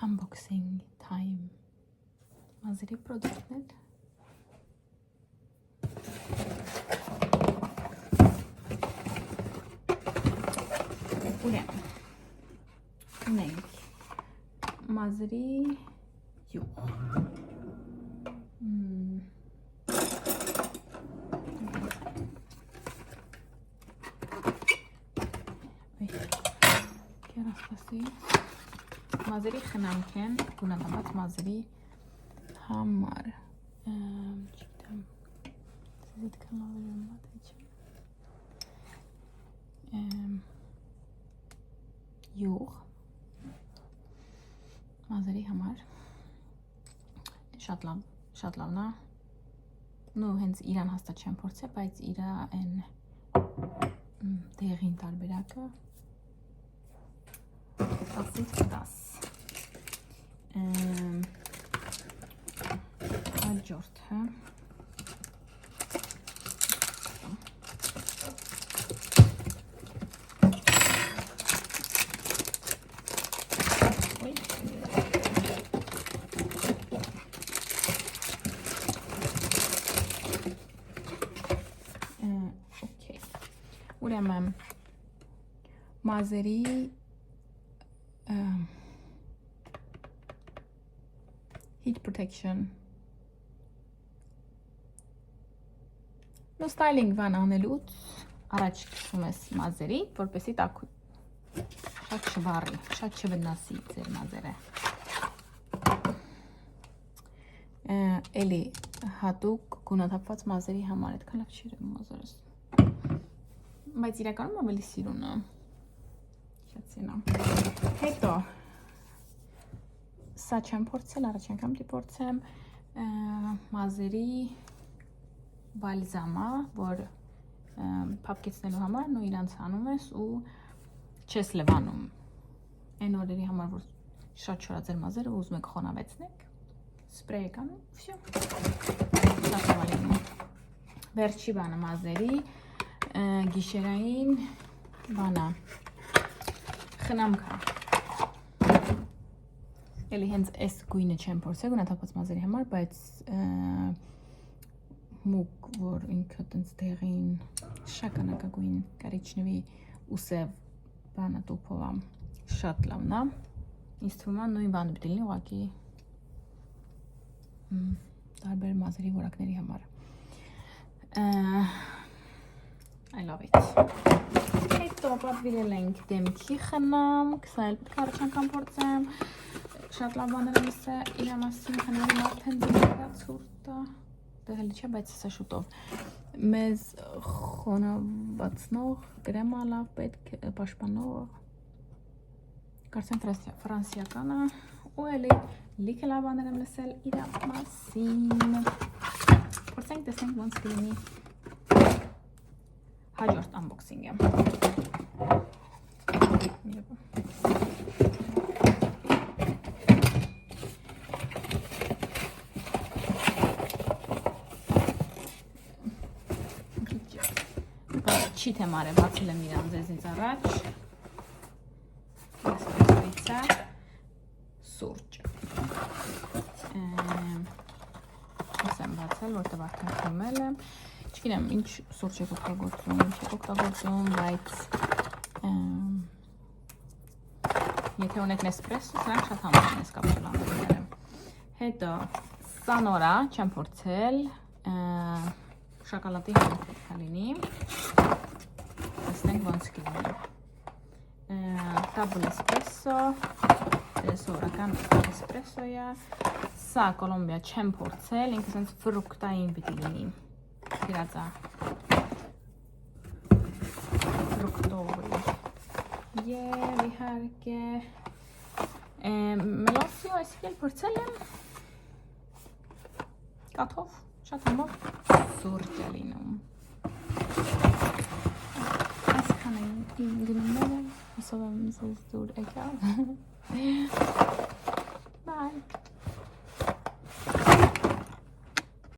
unboxing time. Mazeri produktներ ուրեմն ունենք մազերի յուղ մազերի խնամք են գունավորված մազերի համար չգիտեմ ձեզ այդքան ավելի մատ յուղ մազերի համար շատ լավն է նո հենց իրան հաստատ չեմ փորձել բայց իրա այն դեղին տարբերակը 10-ից 10 հաջորդը ուրեմն մազերի heat protection նո styling բան անելուց առաջ քշում ես մազերի որպեսզի շատ չվառի շատ չվնասի ձեր մազերը էլի հատուկ գունաթափված մազերի համար այդքան լավ չի մազերս բայց իրականում ավելի սիրուն է շատցինա հետո սա չեմ փորձել առաջ անգամ դիփորձեմ մազերի բալզամա որ փափկեցնելու համար նո իրանց հանում ես ու չես լվանում այն օրերի համար որ շատ շորաձեր մազերը ուզում եք խոնավեցնեք սպրեյ եք անում վсё վերջի բանը մազերի գիշերային բանա խնամքա էլի հենց այս գույնը չեմ փորձել գունաթափված մազերի համար բայց մուկ որ ինքը տենց դեղին շագանակագույն կարիճնևի ու սև բանը տուփով է շատ լավն է ինձ թվում է նույն բանը պետք է լինի ուղղակի տարբեր մազերի որակների համար I love it հետո պատվիրել ենք դեմքի խնամք սա էլ պետք է առաջ անգամ փորձեմ շատ լավ բաներ եմ ասել իր մասին քանի որ արդեն դիմացուրտ է դա հենց չէ բայց սա շուտով մեզ խոնավացնող կրեմա լավ պետք պաշտպանող կարծեմ ֆրանսիական է ու էլի լիքը լավ բաներ եմ լսել իր մասին փորձենք տեսնենք ոնց կլինի հաջորդ unboxing-ը չի թե մարե բացել եմ իրան ձեզնից առաջ այսպեսիցա սուրճ ասեմ բացել որտեղ արդեն խմել եմ չգիտեմ ինչ սուրճ եք օգտագործում ինչ եք օգտագործում բայց եթե ունեք Nespresso սրանք շատ համեղ են սկապուլաները հետո սա նորա չեմ փորձել շոկոլադի հետ պետք է լինի տեսնենք ոնց կլինի Double espresso սովորական espresso-ը սա Կոլումբիա չեմ փորձել ինքը sense ֆրուկտային պիտի լինի իրածա ֆրուկտովի եւ իհարկե մելոսիո այսքան փորձել եմ կաթով շատ համով սուրճ է լինում այսքան են իմ գնումները հուսով եմ ձեզ դուր եկավ bye